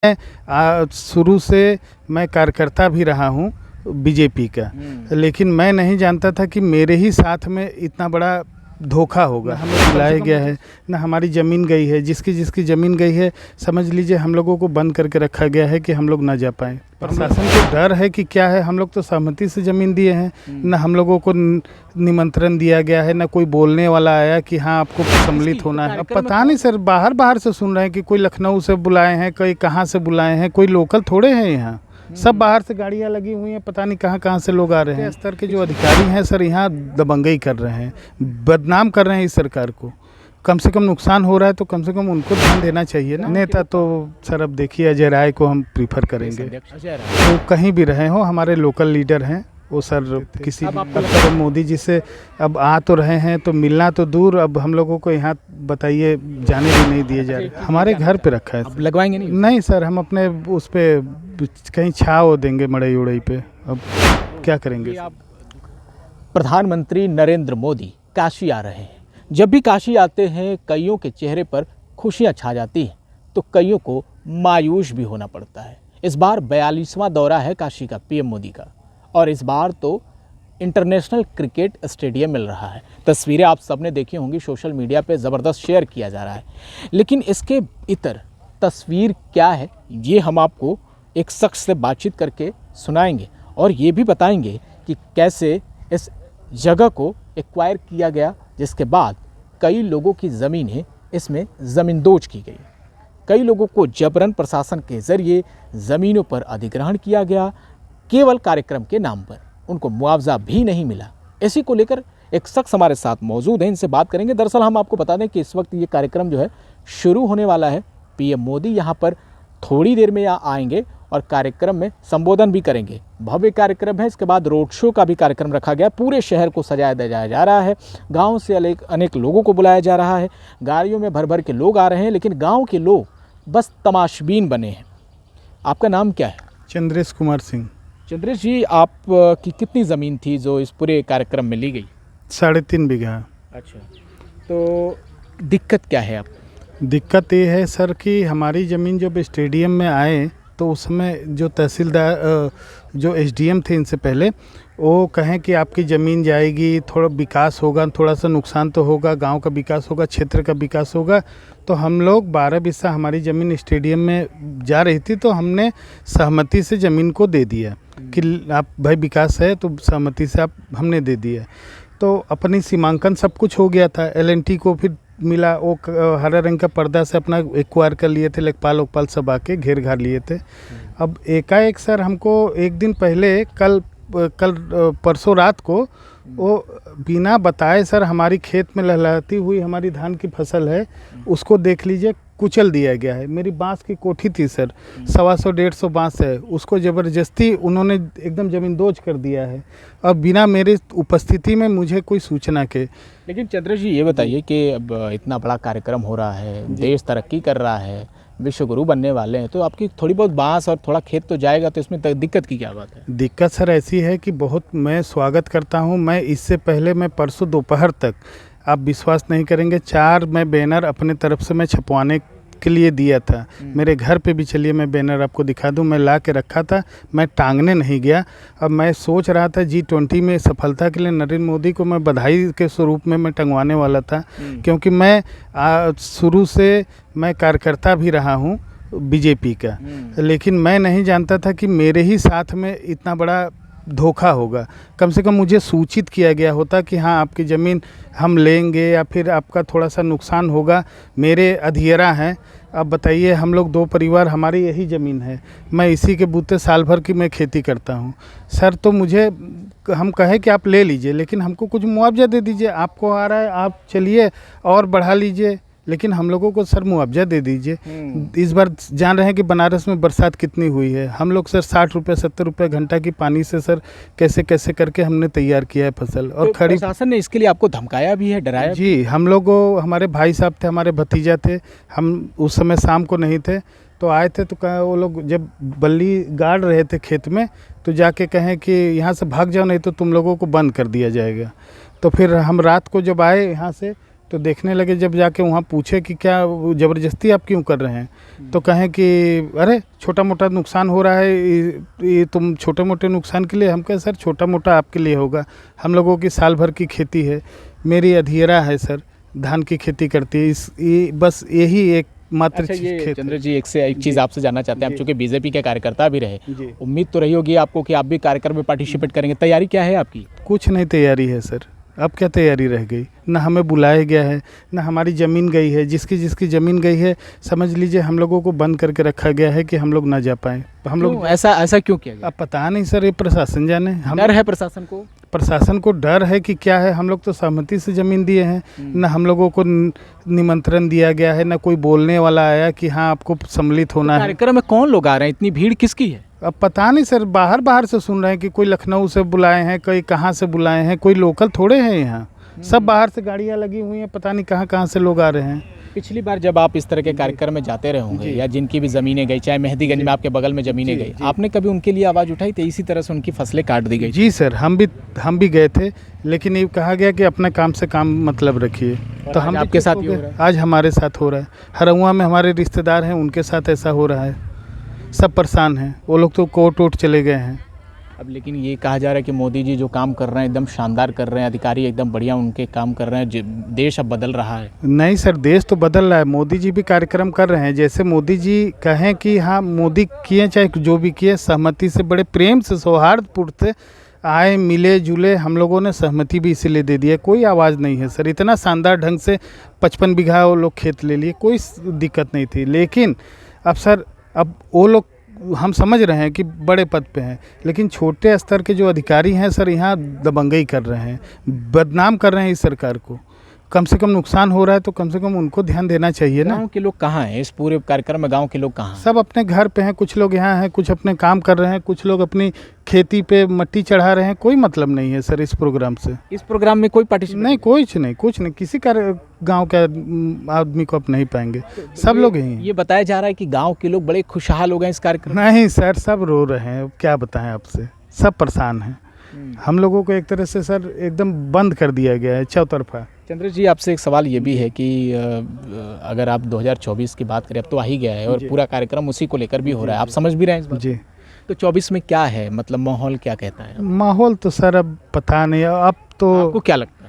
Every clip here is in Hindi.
शुरू से मैं कार्यकर्ता भी रहा हूँ बीजेपी का, लेकिन मैं नहीं जानता था कि मेरे ही साथ में इतना बड़ा धोखा होगा। हमें बुलाया गया है ना, हमारी ज़मीन गई है, जिसकी जिसकी ज़मीन गई है समझ लीजिए हम लोगों को बंद करके रखा गया है कि हम लोग ना जा पाएँ। प्रशासन को डर है कि क्या है, हम लोग तो सहमति से ज़मीन दिए हैं, ना हम लोगों को निमंत्रण दिया गया है, ना कोई बोलने वाला आया कि हाँ आपको सम्मिलित होना है। अब पता नहीं सर, बाहर बाहर से सुन रहे हैं कि कोई लखनऊ से बुलाए हैं, कोई कहाँ से बुलाए हैं, कोई लोकल थोड़े हैं यहाँ, सब बाहर से गाड़ियाँ लगी हुई हैं, पता नहीं कहाँ कहाँ से लोग आ रहे हैं। स्तर के जो अधिकारी हैं सर यहाँ दबंगई कर रहे हैं, बदनाम कर रहे हैं इस सरकार को। कम से कम नुकसान हो रहा है तो कम से कम उनको ध्यान देना चाहिए ना। नेता तो सर अब देखिए अजय राय को हम प्रीफर करेंगे, तो कहीं भी रहे हो हमारे लोकल लीडर हैं वो सर। किसी भी मोदी जी से अब आ तो रहे हैं तो मिलना तो दूर, अब हम लोगों को यहाँ बताइए जाने भी नहीं दिए जा रहे। हमारे घर पे रखा है। अब लगवाएंगे नहीं? नहीं सर, हम अपने उस पे कहीं छाव देंगे मड़ई उड़ई पे, अब क्या करेंगे। प्रधानमंत्री नरेंद्र मोदी काशी आ रहे हैं। जब भी काशी आते हैं कईयों के चेहरे पर खुशियां छा जाती हैं तो कईयों को मायूस भी होना पड़ता है। इस बार 42वां दौरा है काशी का पीएम मोदी का, और इस बार तो इंटरनेशनल क्रिकेट स्टेडियम मिल रहा है। तस्वीरें आप सबने देखी होंगी, सोशल मीडिया पे ज़बरदस्त शेयर किया जा रहा है। लेकिन इसके इतर तस्वीर क्या है ये हम आपको एक शख्स से बातचीत करके सुनाएंगे, और ये भी बताएंगे कि कैसे इस जगह को एक्वायर किया गया, जिसके बाद कई लोगों की ज़मीनें इसमें ज़मींदोज की गई। कई लोगों को जबरन प्रशासन के ज़रिए ज़मीनों पर अधिग्रहण किया गया, केवल कार्यक्रम के नाम पर। उनको मुआवजा भी नहीं मिला। इसी को लेकर एक शख्स हमारे साथ मौजूद है, इनसे बात करेंगे। दरअसल हम आपको बता दें कि इस वक्त ये कार्यक्रम जो है शुरू होने वाला है। पीएम मोदी यहाँ पर थोड़ी देर में आएंगे और कार्यक्रम में संबोधन भी करेंगे। भव्य कार्यक्रम है। इसके बाद रोड शो का भी कार्यक्रम रखा गया। पूरे शहर को सजाया दिया जा रहा है। गाँव से अनेक लोगों को बुलाया जा रहा है। गाड़ियों में भर भर के लोग आ रहे हैं, लेकिन गाँव के लोग बस तमाशबीन बने हैं। आपका नाम क्या है? चंद्रेश कुमार सिंह। चंद्रेश जी, आप की कितनी ज़मीन थी जो इस पूरे कार्यक्रम में ली गई? 3.5 बीघा। अच्छा, तो दिक्कत क्या है आपको? दिक्कत ये है सर कि हमारी ज़मीन जब स्टेडियम में आए तो उस समय जो तहसीलदार जो एसडीएम थे इनसे पहले, वो कहें कि आपकी ज़मीन जाएगी, थोड़ा विकास होगा, थोड़ा सा नुकसान तो होगा, गांव का विकास होगा, क्षेत्र का विकास होगा। तो हम लोग 12 बिस्सा हमारी ज़मीन स्टेडियम में जा रही थी, तो हमने सहमति से ज़मीन को दे दिया कि आप भाई विकास है तो सहमति से आप हमने दे दिया। तो अपनी सीमांकन सब कुछ हो गया था। एलएनटी को फिर मिला, वो हरे रंग का पर्दा से अपना एक्वायर कर लिए थे, लेखपाल उकपाल सब आके घेर घार लिए थे। अब एकाएक सर हमको एक दिन पहले कल परसों रात को वो बिना बताए सर हमारी खेत में लहलहाती हुई हमारी धान की फसल है उसको देख लीजिए कुचल दिया गया है। मेरी बांस की कोठी थी सर, 125-150 बांस है, उसको ज़बरदस्ती उन्होंने एकदम ज़मींदोज कर दिया है, और बिना मेरे उपस्थिति में मुझे कोई सूचना के। लेकिन चंद्रेश जी, ये बताइए कि अब इतना बड़ा कार्यक्रम हो रहा है, देश तरक्की कर रहा है, विश्व गुरु बनने वाले हैं, तो आपकी थोड़ी बहुत बांस और थोड़ा खेत तो जाएगा, तो इसमें दिक्कत की क्या बात है? दिक्कत सर ऐसी है कि बहुत मैं स्वागत करता हूँ। मैं इससे पहले मैं परसों दोपहर तक, आप विश्वास नहीं करेंगे, 4 मैं बैनर अपने तरफ से मैं छपवाने के लिए दिया था। मेरे घर पे भी चलिए मैं बैनर आपको दिखा दूं, मैं ला के रखा था, मैं टांगने नहीं गया। अब मैं सोच रहा था G20 में सफलता के लिए नरेंद्र मोदी को मैं बधाई के स्वरूप में मैं टंगवाने वाला था, क्योंकि मैं शुरू से मैं कार्यकर्ता भी रहा हूँ बीजेपी का, लेकिन मैं नहीं जानता था कि मेरे ही साथ में इतना बड़ा धोखा होगा। कम से कम मुझे सूचित किया गया होता कि हाँ आपकी ज़मीन हम लेंगे या फिर आपका थोड़ा सा नुकसान होगा। मेरे अधियरा हैं, अब बताइए, हम लोग 2 परिवार, हमारी यही ज़मीन है, मैं इसी के बूते साल भर की मैं खेती करता हूँ सर। तो मुझे हम कहे कि आप ले लीजिए, लेकिन हमको कुछ मुआवजा दे दीजिए। आपको आ रहा है आप चलिए और बढ़ा लीजिए, लेकिन हम लोगों को सर मुआवजा दे दीजिए। इस बार जान रहे हैं कि बनारस में बरसात कितनी हुई है। हम लोग सर 60 रुपये 70 रुपये घंटा की पानी से सर कैसे कैसे करके हमने तैयार किया है फसल। और तो खड़ी प्रशासन ने इसके लिए आपको धमकाया भी है, डराया? जी, हम लोग, हमारे भाई साहब थे, हमारे भतीजा थे, हम उस समय शाम को नहीं थे, तो आए थे तो कहा, वो लोग जब बल्ली गाड़ रहे थे खेत में, तो जाके कहें कि यहाँ से भाग जाओ नहीं तो तुम लोगों को बंद कर दिया जाएगा। तो फिर हम रात को जब आए यहाँ से तो देखने लगे, जब जाके वहाँ पूछे कि क्या वो ज़बरदस्ती आप क्यों कर रहे हैं, तो कहें कि अरे छोटा मोटा नुकसान हो रहा है, ये तुम छोटे मोटे नुकसान के लिए। हम कहे सर छोटा मोटा आपके लिए होगा, हम लोगों की साल भर की खेती है, मेरी अधियरा है सर, धान की खेती करती है, ये बस यही एक मात्र अच्छा, ये खेत चंद्र है। जी एक चीज़ आपसे जानना चाहते हैं, आप जी। चूँकि बीजेपी के कार्यकर्ता भी रहे, जी। उम्मीद तो रही होगी आपको कि आप भी कार्यक्रम में पार्टिसिपेट करेंगे, तैयारी क्या है आपकी? कुछ नहीं तैयारी है सर, अब क्या तैयारी रह गई, ना हमें बुलाया गया है, ना हमारी ज़मीन गई है। जिसकी जिसकी ज़मीन गई है समझ लीजिए हम लोगों को बंद करके रखा गया है कि हम लोग ना जा पाएँ। हम लोग ऐसा क्यों किया गया? अब पता नहीं सर, ये प्रशासन जाने। हम डर है प्रशासन को? प्रशासन को डर है कि क्या है, हम लोग तो सहमति से ज़मीन दिए हैं, ना हम लोगों को निमंत्रण दिया गया है, ना कोई बोलने वाला आया कि हाँ आपको सम्मिलित होना है। कार्यक्रम में कौन लोग आ रहे हैं, इतनी भीड़ किसकी है? अब पता नहीं सर, बाहर बाहर से सुन रहे हैं कि कोई लखनऊ से बुलाए हैं, कोई कहाँ से बुलाए हैं, कोई लोकल थोड़े हैं यहाँ, सब बाहर से गाड़ियाँ लगी हुई हैं, पता नहीं कहाँ कहाँ से लोग आ रहे हैं। पिछली बार जब आप इस तरह के कार्यक्रम में जाते रहे होंगे, या जिनकी भी ज़मीनें गई, चाहे मेहंदीगंज में आपके बगल में ज़मीनें गई, आपने कभी उनके लिए आवाज़ उठाई थी? इसी तरह से उनकी फसलें काट दी गई। जी सर, हम भी गए थे, लेकिन ये कहा गया कि अपना काम से काम मतलब रखिए। तो हम आपके भी साथ चुप ही हो हो गए। रहा है? आज हमारे साथ हो रहा है, हरहुआ में हमारे रिश्तेदार हैं, उनके साथ ऐसा हो रहा है, सब परेशान हैं, वो लोग तो कोर्ट वोट चले गए हैं। अब लेकिन ये कहा जा रहा है कि मोदी जी जो काम कर रहे हैं एकदम शानदार कर रहे हैं, अधिकारी एकदम बढ़िया उनके काम कर रहे हैं, देश अब बदल रहा है। नहीं सर, देश तो बदल रहा है, मोदी जी भी कार्यक्रम कर रहे हैं। जैसे मोदी जी कहें कि हाँ मोदी किए चाहे जो भी किए, सहमति से, बड़े प्रेम से, सौहार्दपूर्ण से आए, मिले जुले, हम लोगों ने सहमति भी इसीलिए दे दी है। कोई आवाज़ नहीं है सर, इतना शानदार ढंग से 55 बीघा वो लोग खेत ले लिए, कोई दिक्कत नहीं थी। लेकिन अब सर, अब वो लोग, हम समझ रहे हैं कि बड़े पद पे हैं, लेकिन छोटे स्तर के जो अधिकारी हैं सर, यहाँ दबंगई कर रहे हैं, बदनाम कर रहे हैं इस सरकार को। कम से कम नुकसान हो रहा है तो कम से कम उनको ध्यान देना चाहिए ना। गाँव के लोग कहाँ हैं इस पूरे कार्यक्रम में? गाँव के लोग कहाँ हैं? सब अपने घर पे हैं, कुछ लोग यहाँ हैं, कुछ अपने काम कर रहे हैं, कुछ लोग अपनी खेती पे मट्टी चढ़ा रहे हैं। कोई मतलब नहीं है सर इस प्रोग्राम से। इस प्रोग्राम में कोई पार्टिसिपेट नहीं, कुछ नहीं, किसी का गांव के आदमी को आप नहीं पाएंगे, सब लोग यहीं हैं। ये बताया जा रहा है कि गांव के लोग बड़े खुशहाल हो गए इस कार्यक्रम में। नहीं सर, सब रो रहे हैं, अब क्या बताएं आपसे, सब परेशान हैं। हम लोगों को एक तरह से सर एकदम बंद कर दिया गया है चौतरफा। चंद्र जी, आपसे एक सवाल ये भी है कि अगर आप 2024 की बात करें, अब तो आ ही गया है और पूरा कार्यक्रम उसी को लेकर भी हो रहा है, आप समझ भी रहे हैं इस बात? जी। तो 24 में क्या है, मतलब माहौल क्या कहता है? माहौल तो सर अब पता नहीं, अब तो आपको क्या लगता है?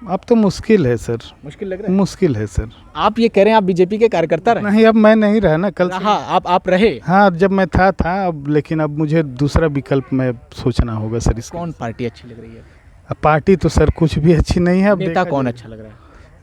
अब तो मुश्किल है सर, मुश्किल लग रहा है? मुश्किल है सर। आप ये कह रहे हैं आप बीजेपी के कार्यकर्ता रहे? नहीं, अब मैं नहीं रहा ना, कल से। हाँ, आप रहे। हाँ, जब मैं था अब, लेकिन अब मुझे दूसरा विकल्प में सोचना होगा सर इसका। कौन पार्टी अच्छी लग रही है? अब पार्टी तो सर कुछ भी अच्छी नहीं है। अब नेता देखा कौन जाए। अच्छा लग रहा है?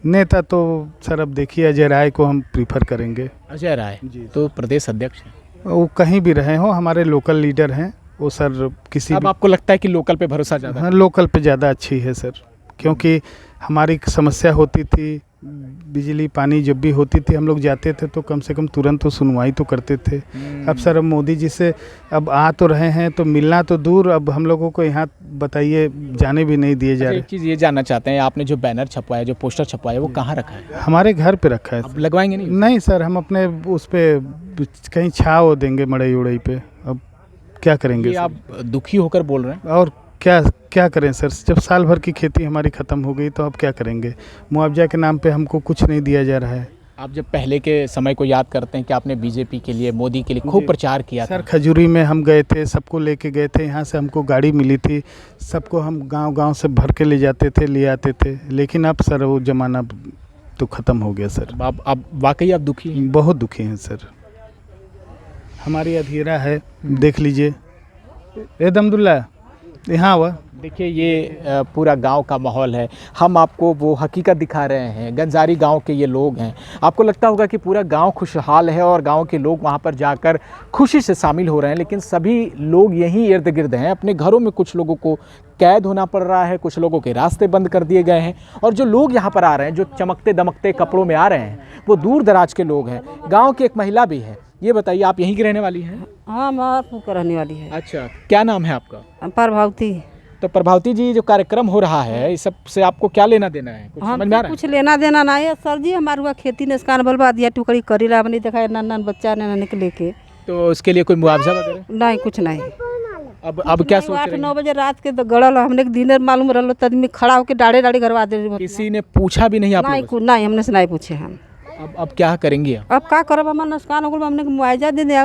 नेता तो सर अब देखिए, अजय राय को हम प्रीफर करेंगे। अजय राय जी। तो प्रदेश अध्यक्ष है। वो कहीं भी रहे हो, हमारे लोकल लीडर हैं वो सर, किसी अब भी। आपको लगता है कि लोकल पे भरोसा ज़्यादा है? हाँ, लोकल पे ज़्यादा अच्छी है सर, क्योंकि हमारी समस्या होती थी, बिजली पानी जब भी होती थी, हम लोग जाते थे तो कम से कम तुरंत तो सुनवाई तो करते थे। अब सर, अब मोदी जी से अब आ तो रहे हैं, तो मिलना तो दूर, अब हम लोगों को यहाँ बताइए जाने भी नहीं दिए जा अच्छा, रहे। एक चीज़ ये जानना चाहते हैं, आपने जो बैनर छपवाया, जो पोस्टर छपवाया, वो कहाँ रखा है? हमारे घर पे रखा है अब सर। लगवाएंगे नहीं? नहीं सर, हम अपने उस पे कहीं छाव देंगे मड़ई उड़ई पे। अब क्या करेंगे ये सर? आप दुखी होकर बोल रहे हैं? और क्या करें सर, जब साल भर की खेती हमारी ख़त्म हो गई तो अब क्या करेंगे? मुआवजा के नाम पे हमको कुछ नहीं दिया जा रहा है। आप जब पहले के समय को याद करते हैं कि आपने बीजेपी के लिए, मोदी के लिए खूब प्रचार किया था। सर, खजूरी में हम गए थे, सबको लेके गए थे, यहाँ से हमको गाड़ी मिली थी, सबको हम गांव से भर के ले जाते थे, ले आते थे। लेकिन अब सर वो ज़माना तो ख़त्म हो गया सर। अब वाकई आप दुखी हैं? बहुत दुखी हैं सर। हमारी अधीरा है, देख लीजिए। ए दमदुल्ला, यहाँ हुआ। देखिए, ये पूरा गांव का माहौल है। हम आपको वो हकीकत दिखा रहे हैं। गंजारी गांव के ये लोग हैं। आपको लगता होगा कि पूरा गांव खुशहाल है और गांव के लोग वहां पर जाकर खुशी से शामिल हो रहे हैं, लेकिन सभी लोग यहीं इर्द गिर्द हैं। अपने घरों में कुछ लोगों को कैद होना पड़ रहा है, कुछ लोगों के रास्ते बंद कर दिए गए हैं, और जो लोग यहाँ पर आ रहे हैं, जो चमकते दमकते कपड़ों में आ रहे हैं, वो दूर दराज के लोग हैं। गाँव की एक महिला भी है। ये बताइए, आप यहीं की रहने वाली हैं? हाँ, मारपुर का रहने वाली है। अच्छा, क्या नाम है आपका? प्रभावती। तो प्रभावती जी, जो कार्यक्रम हो रहा है, इस सब से आपको क्या लेना देना है? कुछ समझ में आ रहा है? कुछ लेना देना नहीं है सर जी, हमारे हुआ खेती ने इसका बर्बाद दिया, टुकड़ी करी नहीं देखा, नान बच्चा ने लेके। तो उसके लिए कोई मुआवजा वगैरह? नहीं, कुछ नहीं। अब क्या सोच रहे 8-9 हैं? बजे रात के तो गड़ल हमने के दिन मालूम रहलो तदमी खड़ा होके डाड़े डाड़े घरवा दे किसी ने पूछा भी नहीं आप नहीं लोगों नहीं हमने से नहीं पूछे हम से? अब क्या करेंगे आप? अब का करब हमार नुकसान हो गल हमने के मुआवजा दे दे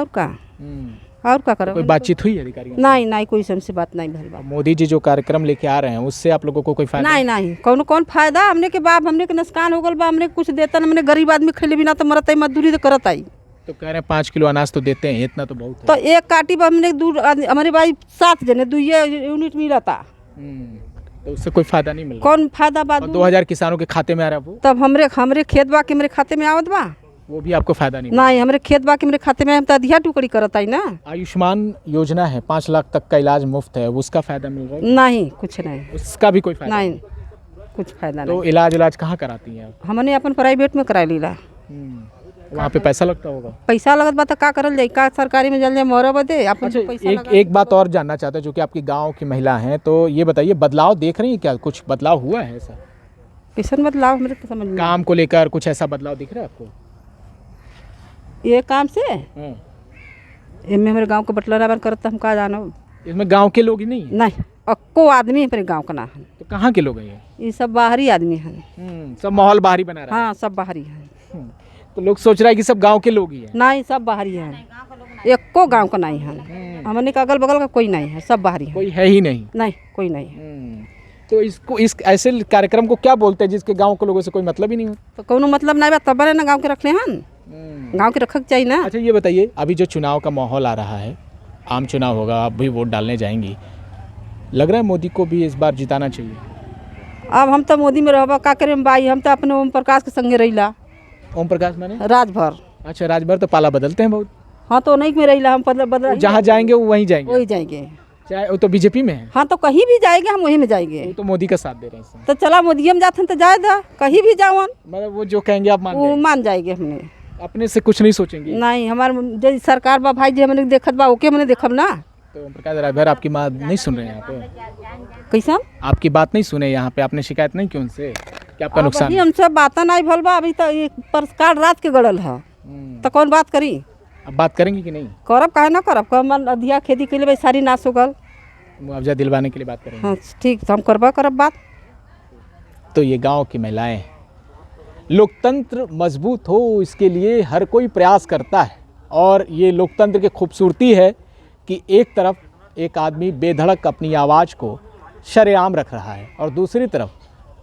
और का करब कोई बातचीत हुई है अधिकारियों से? नहीं नहीं कोई हमसे बात नहीं भइल बा अब मोदी जी जो कार्यक्रम लेके आ रहे हैं उससे आप लोगों को कोई फायदा? नहीं नहीं कौन फायदा हमने के बाप हमने के नुकसान हो गल बा हमने कुछ देता हमने गरीब आदमी खेले बिना तो मरत मजदूरी तो करत आई तो कह रहे हैं 5 किलो अनाज तो देते हैं, इतना तो बहुत तो है। एक काटी पर हमने हमारे भाई 7 जने 2 यूनिट मिला था तो उससे कोई फायदा नहीं मिल रहा। कौन फायदा बात और 2000 किसानों के खाते में आ रहा है वो तब हमरे खेत बा के मेरे खाते में आवत बा वो भी आपको फायदा नहीं। नहीं हमरे खेत बा के मेरे खाते में हम तो अधिया टुकड़ी करत आई ना आयुष्मान योजना है, 5 लाख तक का इलाज मुफ्त है, उसका फायदा मिल रहा है? नहीं कुछ नहीं उसका भी कोई फायदा नहीं कुछ फायदा तो नहीं इलाज कहाँ कराती हैं आप? हमने अपन प्राइवेट में करा लीला वहाँ पे पैसा लगता होगा। पैसा लगत बा तो का करल जाई का सरकारी में जल जाए मोर बदे अपन अच्छा, पैसा एक बात और जानना चाहते हैं, जो कि आपकी गांव की महिला हैं, तो ये बताइए बदलाव देख रही हैं क्या? कुछ बदलाव हुआ है ऐसा किसन बदलाव हमरे तो समझ में काम को लेकर? कुछ ऐसा बदलाव दिख रहा है आपको? ये काम से एमे हमारे गांव के बटलरा करता हम का जानो इसमें गांव के लोग ही नहीं है? नहीं अक्को आदमी अपने गांव का ना है तो कहाँ के लोग हैं ये? ये सब बाहरी आदमी हैं सब माहौल बाहरी बना रहा हाँ सब बाहरी हैं है। तो लोग सोच रहा है कि सब गांव के लोग ही हैं। नहीं सब बाहरी हैं एको गांव का नहीं है हमने के अगल बगल का कोई नहीं है सब बाहरी है कोई है ही नहीं। नहीं कोई नहीं है तो इस ऐसे कार्यक्रम को क्या बोलते हैं जिसके गांव के लोगों से कोई मतलब ही नहीं हो? तो कोनो मतलब नहीं बा तब बने ना गांव के रखले हन गांव के रखक चाहिए ना अच्छा ये बताइए, अभी जो चुनाव का माहौल आ रहा है, आम चुनाव होगा, आप भी वोट डालने जाएंगी, लग रहा है मोदी को भी इस बार जिताना चाहिए? अब हम तो मोदी में रहबा का करें भाई हम तो अपने ओम प्रकाश के संगे रहिला ओम प्रकाश माने? राजभर अच्छा, राजभर तो पाला बदलते हैं बहुत। हाँ तो नहीं में रहिला हम बदल जहाँ जाएंगे वो वहीं जाएंगे, वही जाएंगे चाहे वो तो बीजेपी में है, हाँ तो कहीं भी जाएंगे हम वहीं में जाएंगे वो तो मोदी का साथ दे रहे हैं इसमें। तो चला मोदी में जाते हैं तो जाए दा कहीं भी जावन मतलब वो जो कहेंगे आप मान वो जाएंगे, मान जाएंगे हमने अपने से कुछ नहीं सोचेंगे? नहीं हमार जो सरकार बा भाई जी हमने देखत बा ओके हमने देखब ना तो ओम प्रकाश राजभर आपकी बात नहीं सुन रहे हैं यहाँ पे? कैसा आपकी बात नहीं सुने यहाँ पे? आपने शिकायत नहीं की उनसे कि आपका नुकसान? अभी हमसे बाता नहीं भल बा अभी तो ये सरकार रात के गड़ल है तो कौन बात करी अब बात करेंगे कि नहीं? करब काहे ना करब कम अधिया खेती के लिए सारी नाश हो गल मुआवजा दिलवाने के लिए बात करेंगे? हाँ ठीक तो हम करबा करब बात। तो ये गांव की महिलाएं, लोकतंत्र मजबूत हो इसके लिए हर कोई प्रयास करता है, और ये लोकतंत्र की खूबसूरती है कि एक तरफ एक आदमी बेधड़क अपनी आवाज़ को शरेआम रख रहा है और दूसरी तरफ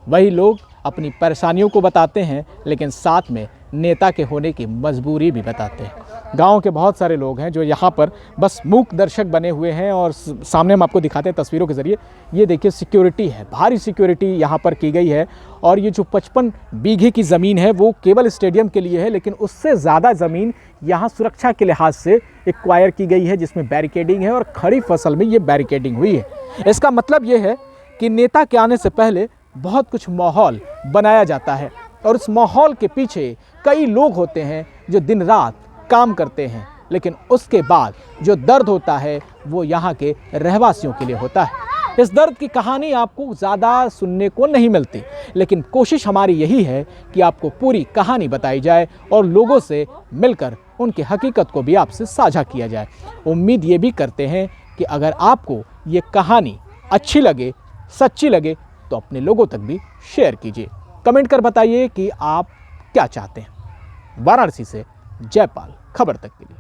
वही लोग अपनी परेशानियों को बताते हैं, लेकिन साथ में नेता के होने की मजबूरी भी बताते हैं। गांव के बहुत सारे लोग हैं जो यहाँ पर बस मूक दर्शक बने हुए हैं, और सामने हम आपको दिखाते हैं तस्वीरों के ज़रिए। ये देखिए सिक्योरिटी है, भारी सिक्योरिटी यहाँ पर की गई है, और ये जो 55 बीघे की ज़मीन है वो केवल स्टेडियम के लिए है, लेकिन उससे ज़्यादा ज़मीन यहाँ सुरक्षा के लिहाज से एक्वायर की गई है, जिसमें बैरिकेडिंग है, और खड़ी फसल में ये बैरिकेडिंग हुई है। इसका मतलब ये है कि नेता के आने से पहले बहुत कुछ माहौल बनाया जाता है, और उस माहौल के पीछे कई लोग होते हैं जो दिन रात काम करते हैं, लेकिन उसके बाद जो दर्द होता है वो यहाँ के रहवासियों के लिए होता है। इस दर्द की कहानी आपको ज़्यादा सुनने को नहीं मिलती, लेकिन कोशिश हमारी यही है कि आपको पूरी कहानी बताई जाए और लोगों से मिलकर उनकी हकीकत को भी आपसे साझा किया जाए। उम्मीद ये भी करते हैं कि अगर आपको ये कहानी अच्छी लगे, सच्ची लगे, तो अपने लोगों तक भी शेयर कीजिए। कमेंट कर बताइए कि आप क्या चाहते हैं। वाराणसी से जयपाल, खबर तक के लिए।